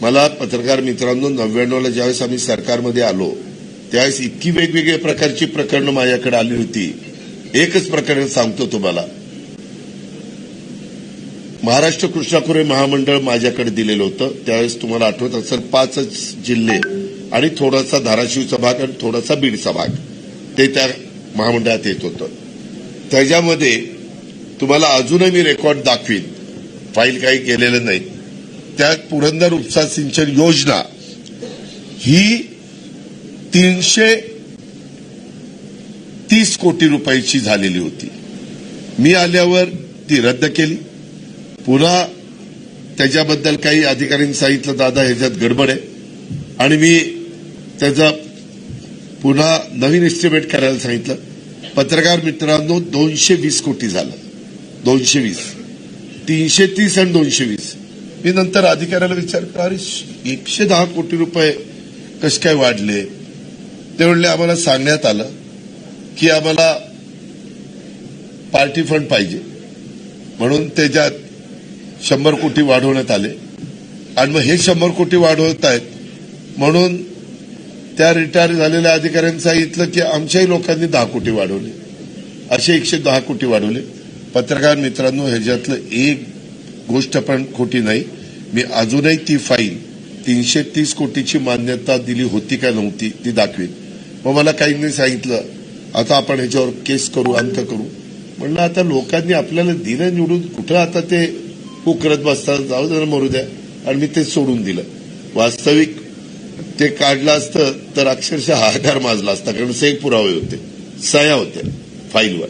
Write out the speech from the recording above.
मला पत्रकार मित्रांनो 99ला ज्यावेळेस आम्ही सरकारमध्ये आलो त्यावेळेस इतकी वेगवेगळ्या प्रकारची प्रकरणं माझ्याकडे आली होती. एकच प्रकरण सांगतो तुम्हाला. महाराष्ट्र कृष्णाखोरे महामंडळ माझ्याकडे दिलेलं होतं. त्यावेळेस तुम्हाला आठवत असेल 5 जिल्हे आणि थोडासा धाराशिवचा भाग आणि थोडासा बीडचा भाग ते त्या महामंडळात येत होतं. त्याच्यामध्ये तुम्हाला अजूनही मी रेकॉर्ड दाखवीन, फाईल काही केलेलं नाही. त्यात पुरंदर उपसा सिंचन योजना ही 330 कोटी रुपयाची झालेली होती. मी आल्यावर ती रद्द केली. पुन्हा त्याच्याबद्दल काही अधिकाऱ्यांनी सांगितलं दादा ह्याच्यात गडबड आहे आणि मी त्याचा पुन्हा नवीन एस्टिमेट करायला सांगितलं. पत्रकार मित्रांनो 220 कोटी झालं. 220, 330 आणि 220. मी नंतर अधिकाऱ्याला विचारलं अरे 110 कोटी रुपये कसे काय वाढले. ते म्हणले आम्हाला सांगण्यात आलं की आम्हाला पार्टी फंड पाहिजे म्हणून त्याच्यात 100 कोटी वाढवण्यात आले आणि मग हे 100 कोटी वाढवत आहेत म्हणून त्या रिटायर झालेल्या अधिकाऱ्यांनी सांगितलं की आमच्याही लोकांनी 10 कोटी वाढवले. असे 110 कोटी वाढवले. पत्रकार मित्रांनो ह्याच्यातलं एक गोष्ट पण खोटी नाही. मी अजूनही ती फाईल 330 कोटीची मान्यता दिली होती का नव्हती ती दाखवीन. मग मला काहींनी सांगितलं आता आपण ह्याच्यावर केस करू, अंत करू. म्हणलं आता लोकांनी आपल्याला दिलं निवडून, कुठं आता ते करत बसतात, जाऊ दे मरू द्या. आणि मी ते सोडून दिलं. वास्तविक ते काढलं असतं तर अक्षरशः हाहाकार माजला असता, कारण सगळे पुरावे होते, सह्या होत्या फाईलवर.